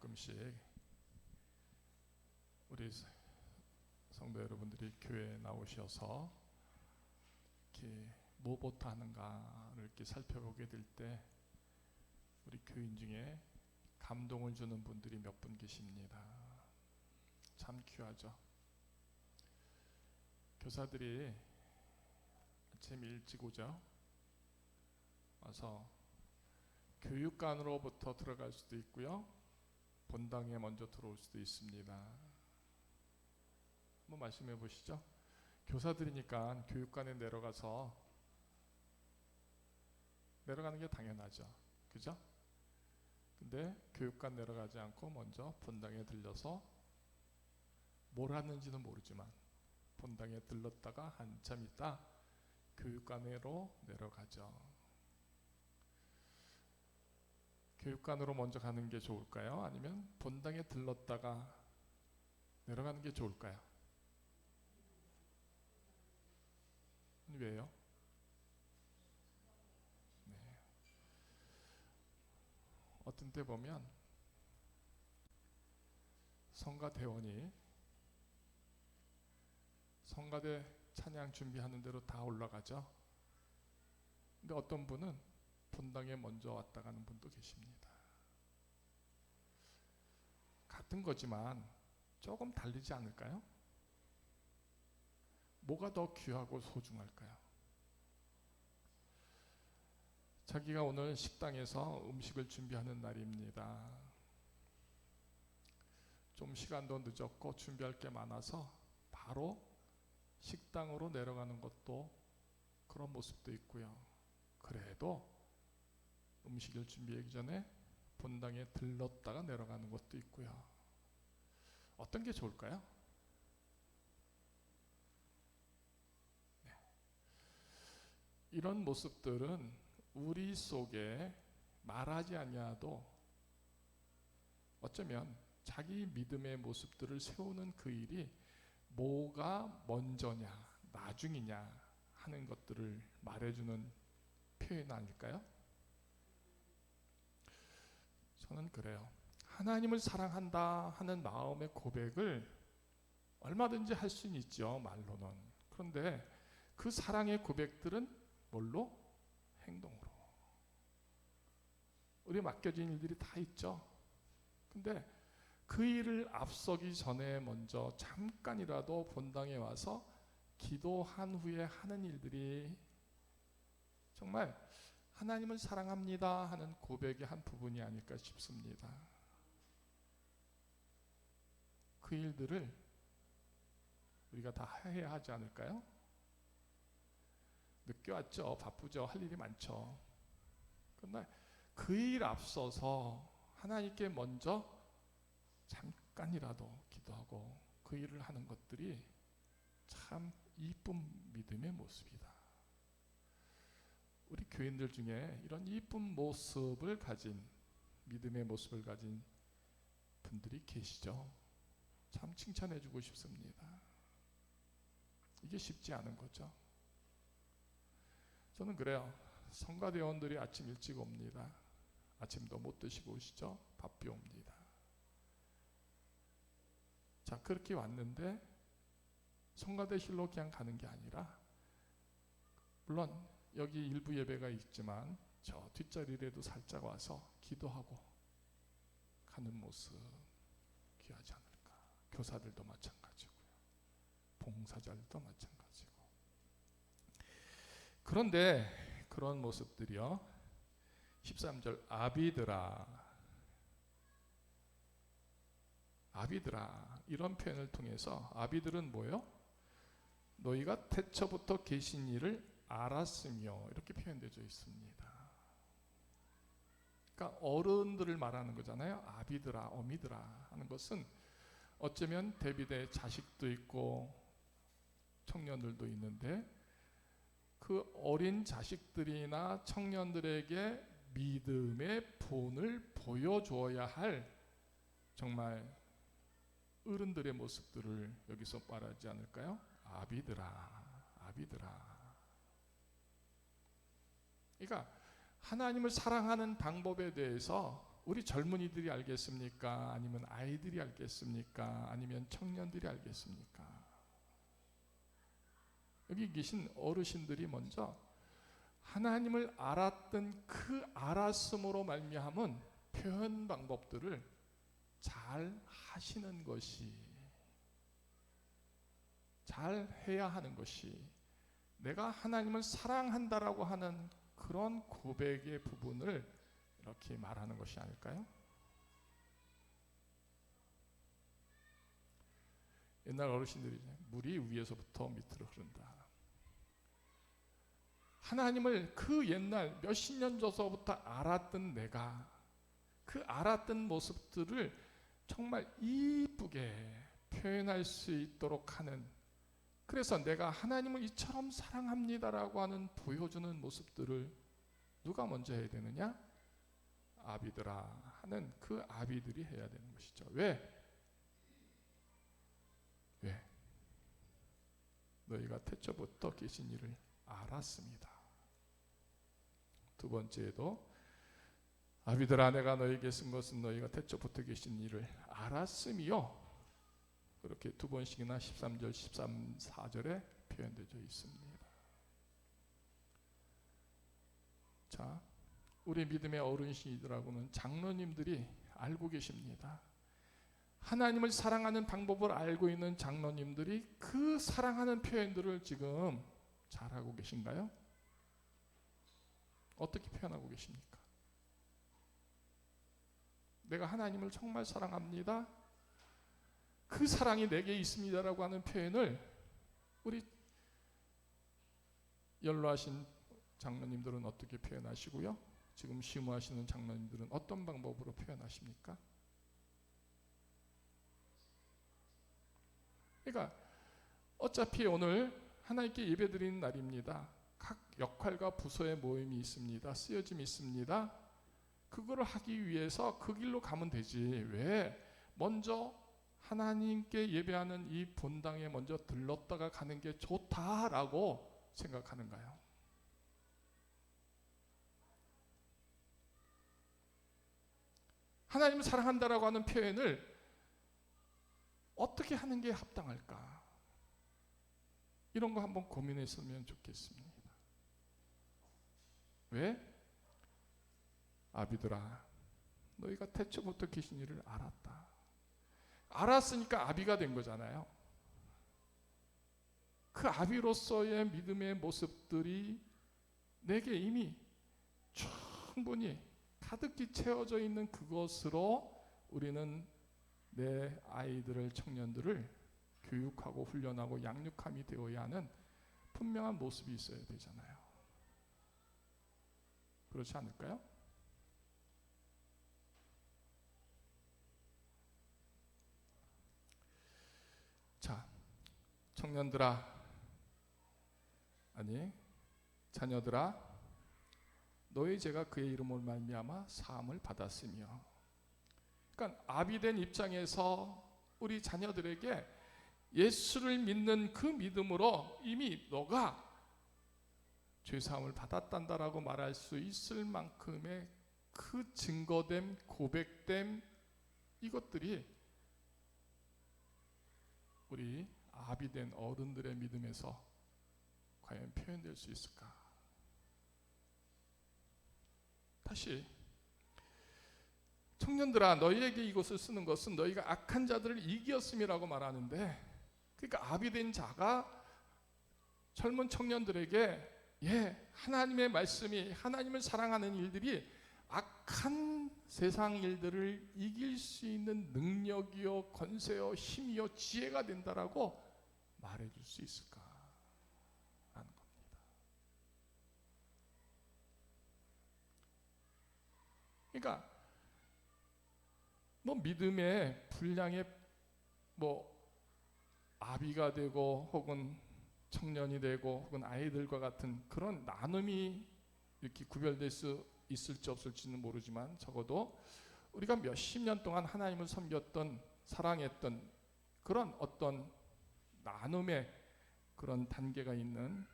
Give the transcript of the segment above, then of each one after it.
가끔씩 우리 성도 여러분들이 교회에 나오셔서 이렇게 뭐부터 하는가를 이렇게 살펴보게 될 때 우리 교인 중에 감동을 주는 분들이 몇 분 계십니다. 참 귀하죠. 교사들이 아침 일찍 오죠. 와서 교육관으로부터 들어갈 수도 있고요, 본당에 먼저 들어올 수도 있습니다. 한번 말씀해 보시죠. 교사들이니까 교육관에 내려가는 게 당연하죠. 그죠? 근데 교육관 내려가지 않고 먼저 본당에 들려서 뭘 하는지는 모르지만 본당에 들렀다가 한참 있다 교육관으로 내려가죠. 교육관으로 먼저 가는 게 좋을까요? 아니면 본당에 들렀다가 내려가는 게 좋을까요? 왜요? 네. 어떤 때 보면 성가대원이 성가대 찬양 준비하는 대로 다 올라가죠. 근데 어떤 분은 본당에 먼저 왔다 가는 분도 계십니다. 같은 거지만 조금 다르지 않을까요? 뭐가 더 귀하고 소중할까요? 자기가 오늘 식당에서 음식을 준비하는 날입니다. 좀 시간도 늦었고 준비할 게 많아서 바로 식당으로 내려가는 것도 그런 모습도 있고요. 그래도 음식을 준비하기 전에 본당에 들렀다가 내려가는 것도 있고요. 어떤 게 좋을까요? 네. 이런 모습들은 우리 속에 말하지 아니하도 어쩌면 자기 믿음의 모습들을 세우는 그 일이 뭐가 먼저냐 나중이냐 하는 것들을 말해주는 표현 아닐까요? 저는 그래요. 하나님을 사랑한다 하는 마음의 고백을 얼마든지 할 수는 있죠, 말로는. 그런데 그 사랑의 고백들은 뭘로? 행동으로. 우리 맡겨진 일들이 다 있죠. 근데 그 일을 앞서기 전에 먼저 잠깐이라도 본당에 와서 기도한 후에 하는 일들이 정말 하나님을 사랑합니다 하는 고백의 한 부분이 아닐까 싶습니다. 그 일들을 우리가 다 해야 하지 않을까요? 늦게 왔죠. 바쁘죠. 할 일이 많죠. 그러나 그 일 앞서서 하나님께 먼저 잠깐이라도 기도하고 그 일을 하는 것들이 참 이쁜 믿음의 모습이다. 우리 교인들 중에 이런 이쁜 모습을 가진, 믿음의 모습을 가진 분들이 계시죠. 참 칭찬해 주고 싶습니다. 이게 쉽지 않은 거죠. 저는 그래요. 성가대원들이 아침 일찍 옵니다. 아침도 못 드시고 오시죠. 바삐 옵니다. 자, 그렇게 왔는데 성가대실로 그냥 가는 게 아니라, 물론 여기 일부 예배가 있지만 저 뒷자리라도 살짝 와서 기도하고 가는 모습 귀하지 않을까. 교사들도 마찬가지고요. 봉사자들도 마찬가지고. 그런데 그런 모습들이요, 13절 아비들아 이런 표현을 통해서 아비들은 뭐예요? 너희가 태초부터 계신 일을 알았으며 이렇게 표현되어 있습니다. 그러니까 어른들을 말하는 거잖아요. 아비들아, 어미들아 하는 것은 어쩌면 데비드의 자식도 있고 청년들도 있는데 그 어린 자식들이나 청년들에게 믿음의 본을 보여줘야 할 정말 어른들의 모습들을 여기서 말하지 않을까요? 아비들아. 그러니까 하나님을 사랑하는 방법에 대해서 우리 젊은이들이 알겠습니까? 아니면 아이들이 알겠습니까? 아니면 청년들이 알겠습니까? 여기 계신 어르신들이 먼저 하나님을 알았던 그 알았음으로 말미암은 표현 방법들을 잘 하시는 것이, 잘 해야 하는 것이, 내가 하나님을 사랑한다라고 하는 그런 고백의 부분을 이렇게 말하는 것이 아닐까요? 옛날 어르신들이 물이 위에서부터 밑으로 흐른다. 하나님을 그 옛날 몇십 년 전서부터 알았던 내가 그 알았던 모습들을 정말 이쁘게 표현할 수 있도록 하는, 그래서 내가 하나님을 이처럼 사랑합니다라고 하는 보여주는 모습들을 누가 먼저 해야 되느냐? 아비들아 하는 그 아비들이 해야 되는 것이죠. 왜? 너희가 태초부터 계신 이를 알았습니다. 두 번째에도 아비들아 내가 너희에게 쓴 것은 너희가 태초부터 계신 이를 알았음이요. 그렇게 두 번씩이나 13절, 13, 4절에 표현되어 있습니다. 자, 우리 믿음의 어른이시더라고는 장로님들이 알고 계십니다. 하나님을 사랑하는 방법을 알고 있는 장로님들이 그 사랑하는 표현들을 지금 잘하고 계신가요? 어떻게 표현하고 계십니까? 내가 하나님을 정말 사랑합니다. 그 사랑이 내게 있습니다라고 하는 표현을 우리 연로하신 장로님들은 어떻게 표현하시고요? 지금 심우하시는 장로님들은 어떤 방법으로 표현하십니까? 그러니까 어차피 오늘 하나님께 예배드리는 날입니다. 각 역할과 부서의 모임이 있습니다. 쓰여짐이 있습니다. 그거를 하기 위해서 그 길로 가면 되지. 왜 먼저 하나님께 예배하는 이 본당에 먼저 들렀다가 가는 게 좋다라고 생각하는가요? 하나님을 사랑한다라고 하는 표현을 어떻게 하는 게 합당할까? 이런 거 한번 고민했으면 좋겠습니다. 왜? 아비들아 너희가 태초부터 계신 이를 알았다. 알았으니까 아비가 된 거잖아요. 그 아비로서의 믿음의 모습들이 내게 이미 충분히 가득히 채워져 있는 그것으로 우리는 내 아이들을, 청년들을 교육하고 훈련하고 양육함이 되어야 하는 분명한 모습이 있어야 되잖아요. 그렇지 않을까요? 자, 청년들아, 아니 자녀들아, 너희 죄가 그의 이름으로 말미암아 사함을 받았으며. 그러니까 아비된 입장에서 우리 자녀들에게 예수를 믿는 그 믿음으로 이미 너가 죄사함을 받았단다라고 말할 수 있을 만큼의 그 증거됨, 고백됨, 이것들이 우리 아비된 어른들의 믿음에서 과연 표현될 수 있을까? 다시, 청년들아 너희에게 이것을 쓰는 것은 너희가 악한 자들을 이기었음이라고 말하는데, 그러니까 아비된 자가 젊은 청년들에게 하나님의 말씀이, 하나님을 사랑하는 일들이 악한 세상 일들을 이길 수 있는 능력이요, 권세요, 힘이요, 지혜가 된다라고 말해줄 수 있을까라는 겁니다. 그러니까 믿음의 분량의 아비가 되고 혹은 청년이 되고 혹은 아이들과 같은 그런 나눔이 이렇게 구별될 수 있을지 없을지는 모르지만, 적어도 우리가 몇십 년 동안 하나님을 섬겼던, 사랑했던 그런 어떤 나눔의 그런 단계가 있는,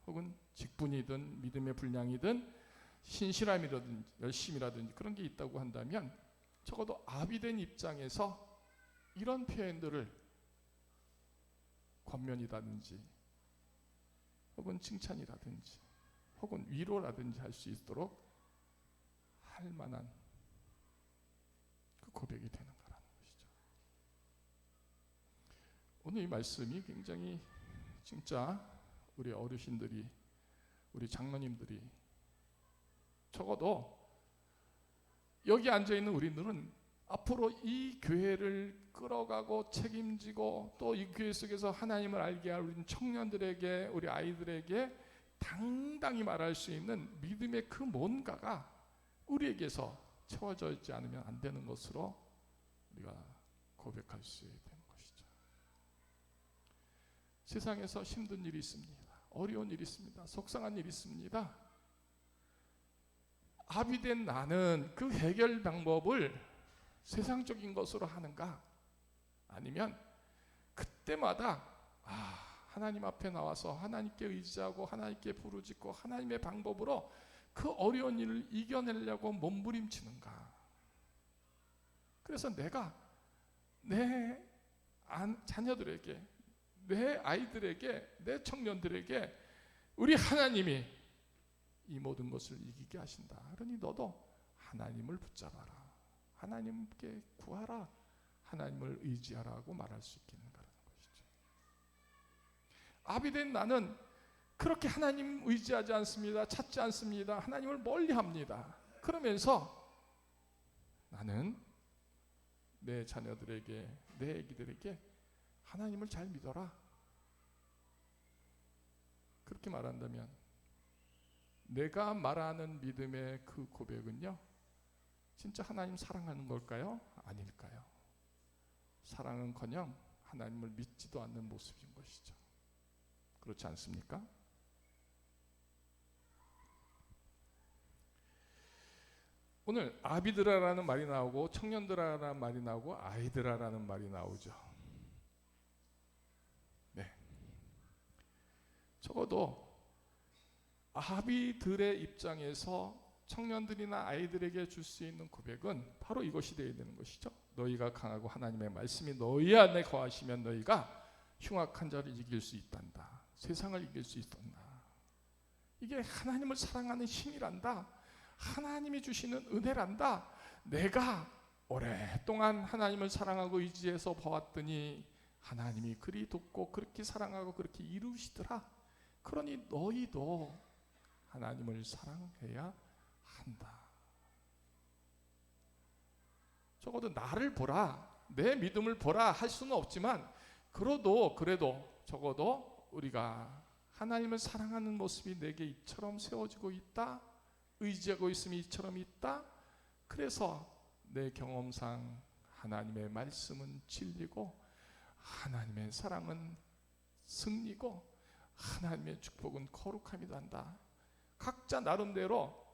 혹은 직분이든 믿음의 분량이든 신실함이라든지 열심이라든지 그런 게 있다고 한다면 적어도 아비된 입장에서 이런 표현들을 권면이라든지 혹은 칭찬이라든지 혹은 위로라든지 할 수 있도록 할 만한 그 고백이 되는 거라는 것이죠. 오늘 이 말씀이 굉장히 진짜 우리 어르신들이, 우리 장로님들이, 적어도 여기 앉아있는 우리들은 앞으로 이 교회를 끌어가고 책임지고 또 이 교회 속에서 하나님을 알게 할 우리 청년들에게, 우리 아이들에게 당당히 말할 수 있는 믿음의 그 뭔가가 우리에게서 채워져 있지 않으면 안 되는 것으로 우리가 고백할 수 있는 것이죠. 세상에서 힘든 일이 있습니다. 어려운 일이 있습니다. 속상한 일이 있습니다. 아비된 나는 그 해결 방법을 세상적인 것으로 하는가? 아니면 그때마다 하나님 앞에 나와서 하나님께 의지하고 하나님께 부르짖고 하나님의 방법으로 그 어려운 일을 이겨내려고 몸부림치는가? 그래서 내가 내 자녀들에게, 내 아이들에게, 내 청년들에게 우리 하나님이 이 모든 것을 이기게 하신다. 그러니 너도 하나님을 붙잡아라. 하나님께 구하라. 하나님을 의지하라고 말할 수 있겠는 거라는 것이죠. 아비된 나는 그렇게 하나님 의지하지 않습니다. 찾지 않습니다. 하나님을 멀리합니다. 그러면서 나는 내 자녀들에게, 내 아기들에게 하나님을 잘 믿어라. 그렇게 말한다면 내가 말하는 믿음의 그 고백은요, 진짜 하나님 사랑하는 걸까요? 아닐까요? 사랑은커녕 하나님을 믿지도 않는 모습인 것이죠. 그렇지 않습니까? 오늘 아비들아라는 말이 나오고 청년들아라는 말이 나오고 아이들아라는 말이 나오죠. 네. 적어도 아비들의 입장에서 청년들이나 아이들에게 줄 수 있는 고백은 바로 이것이 되어야 되는 것이죠. 너희가 강하고 하나님의 말씀이 너희 안에 거하시면 너희가 흉악한 자를 이길 수 있단다. 세상을 이길 수 있단다. 이게 하나님을 사랑하는 힘이란다. 하나님이 주시는 은혜란다. 내가 오랫동안 하나님을 사랑하고 의지해서 보았더니 하나님이 그리 돕고 그렇게 사랑하고 그렇게 이루시더라. 그러니 너희도 하나님을 사랑해야 한다. 적어도 나를 보라, 내 믿음을 보라 할 수는 없지만 그래도 적어도 우리가 하나님을 사랑하는 모습이 내게 이처럼 세워지고 있다, 의지하고 있음이 이처럼 있다. 그래서 내 경험상 하나님의 말씀은 진리고 하나님의 사랑은 승리고 하나님의 축복은 거룩함이 된다. 각자 나름대로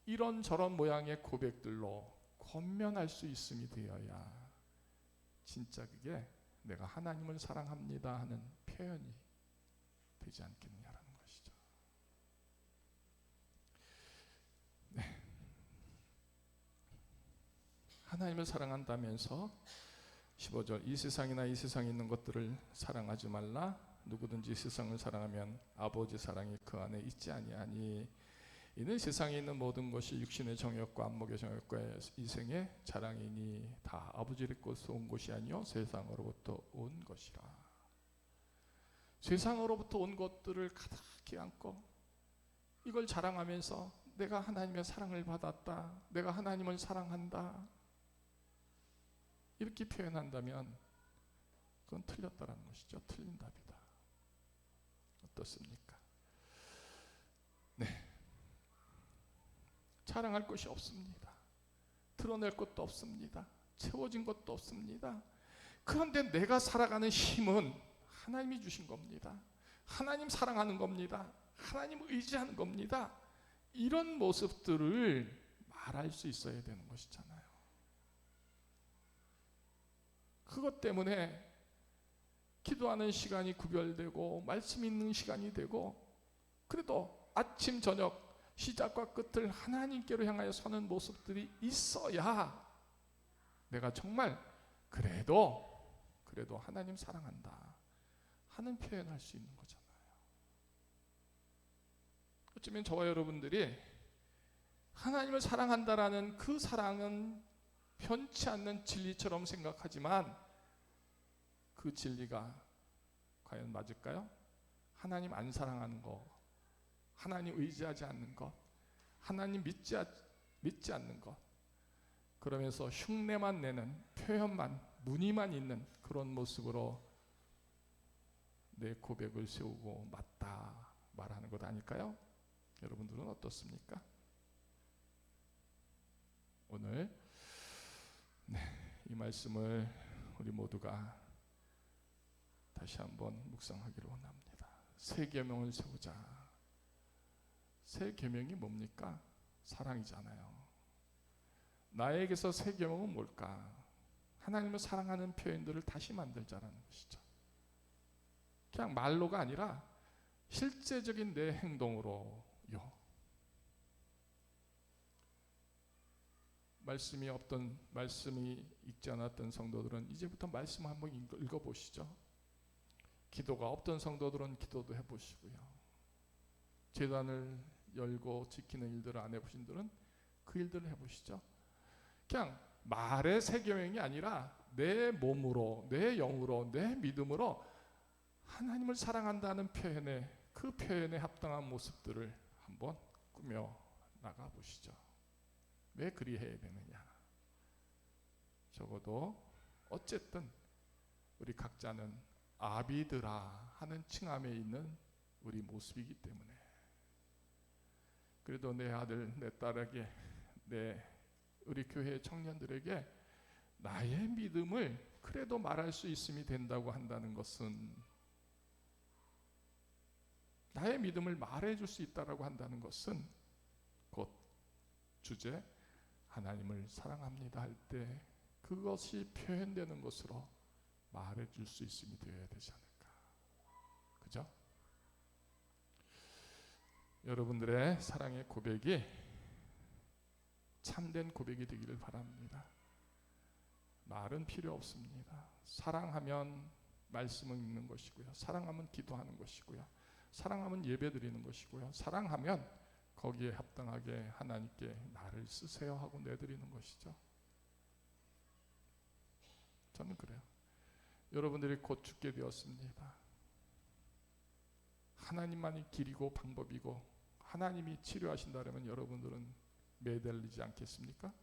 이런저런 모양의 고백들로 권면할 수 있음이 되어야 진짜 그게 내가 하나님을 사랑합니다 하는 표현이 되지 않겠느냐라는 것이죠. 네. 하나님을 사랑한다면서 15절 이 세상이나 이 세상에 있는 것들을 사랑하지 말라. 누구든지 세상을 사랑하면 아버지 사랑이 그 안에 있지 아니하니 이는 세상에 있는 모든 것이 육신의 정욕과 안목의 정욕과 이생의 자랑이니 다 아버지로부터 온 것이 아니요 세상으로부터 온 것이라. 세상으로부터 온 것들을 가득히 안고 이걸 자랑하면서 내가 하나님의 사랑을 받았다, 내가 하나님을 사랑한다 이렇게 표현한다면 그건 틀렸다라는 것이죠. 틀린 답이다. 어떻습니까? 네. 자랑할 것이 없습니다. 드러낼 것도 없습니다. 채워진 것도 없습니다. 그런데 내가 살아가는 힘은 하나님이 주신 겁니다. 하나님 사랑하는 겁니다. 하나님 의지하는 겁니다. 이런 모습들을 말할 수 있어야 되는 것이잖아요. 그것 때문에 기도하는 시간이 구별되고 말씀 있는 시간이 되고 그래도 아침 저녁 시작과 끝을 하나님께로 향하여 서는 모습들이 있어야 내가 정말 그래도 하나님 사랑한다 하는 표현할 수 있는 거잖아요. 어쩌면 저와 여러분들이 하나님을 사랑한다라는 그 사랑은 변치 않는 진리처럼 생각하지만 그 진리가 과연 맞을까요? 하나님 안 사랑하는 거, 하나님 의지하지 않는 것, 하나님 믿지 않는 것, 그러면서 흉내만 내는, 표현만, 무늬만 있는 그런 모습으로 내 고백을 세우고 맞다 말하는 것 아닐까요? 여러분들은 어떻습니까? 오늘 이 말씀을 우리 모두가 다시 한번 묵상하기를 원합니다. 새 계명을 세우자. 새 계명이 뭡니까? 사랑이잖아요. 나에게서 새 계명은 뭘까? 하나님을 사랑하는 표현들을 다시 만들자라는 것이죠. 그냥 말로가 아니라 실제적인 내 행동으로요. 말씀이 읽지 않았던 성도들은 이제부터 말씀 한번 읽어보시죠. 기도가 없던 성도들은 기도도 해보시고요. 제단을 열고 지키는 일들을 안 해보신 분들은 그 일들을 해보시죠. 그냥 말의 새 계명이 아니라 내 몸으로, 내 영으로, 내 믿음으로 하나님을 사랑한다는 그 표현에 합당한 모습들을 한번 꾸며 나가 보시죠. 왜 그리해야 되느냐? 적어도 어쨌든 우리 각자는 아비드라 하는 칭함에 있는 우리 모습이기 때문에, 그래도 내 아들, 내 딸에게, 우리 교회 청년들에게 나의 믿음을 그래도 말할 수 있음이 된다고 한다는 것은, 나의 믿음을 말해줄 수 있다라고 한다는 것은 곧 주제 하나님을 사랑합니다 할 때 그것이 표현되는 것으로 말해줄 수 있음이 되어야 되지 않을까. 그죠? 여러분들의 사랑의 고백이 참된 고백이 되기를 바랍니다. 말은 필요 없습니다. 사랑하면 말씀을 읽는 것이고요. 사랑하면 기도하는 것이고요. 사랑하면 예배 드리는 것이고요. 사랑하면 거기에 합당하게 하나님께 나를 쓰세요 하고 내드리는 것이죠. 저는 그래요. 여러분들이 곧 죽게 되었습니다. 하나님만이 길이고 방법이고 하나님이 치료하신다면 여러분들은 매달리지 않겠습니까?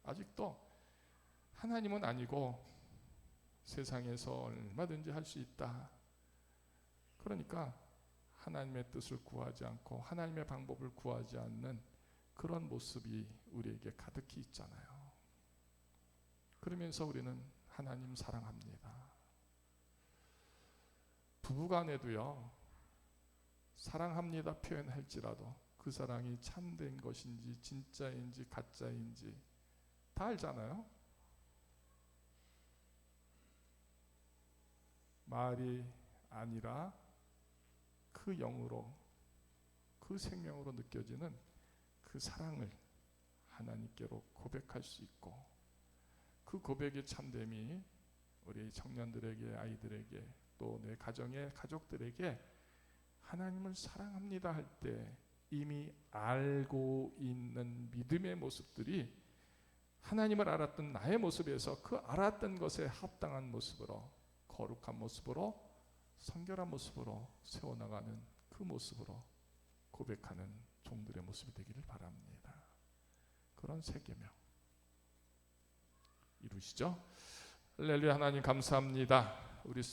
아직도 하나님은 아니고 세상에서 얼마든지 할 수 있다. 그러니까 하나님의 뜻을 구하지 않고 하나님의 방법을 구하지 않는 그런 모습이 우리에게 가득히 있잖아요. 그러면서 우리는 하나님 사랑합니다. 부부간에도요, 사랑합니다 표현할지라도 그 사랑이 참된 것인지 진짜인지 가짜인지 다 알잖아요. 말이 아니라 그 영으로, 그 생명으로 느껴지는 그 사랑을 하나님께로 고백할 수 있고, 그 고백의 참됨이 우리 청년들에게, 아이들에게, 또 내 가정의 가족들에게 하나님을 사랑합니다 할 때 이미 알고 있는 믿음의 모습들이 하나님을 알았던 나의 모습에서 그 알았던 것에 합당한 모습으로, 거룩한 모습으로, 성결한 모습으로 세워나가는 그 모습으로 고백하는 종들의 모습이 되기를 바랍니다. 그런 새 계명 이루시죠. 할렐루야. 하나님 감사합니다. 우리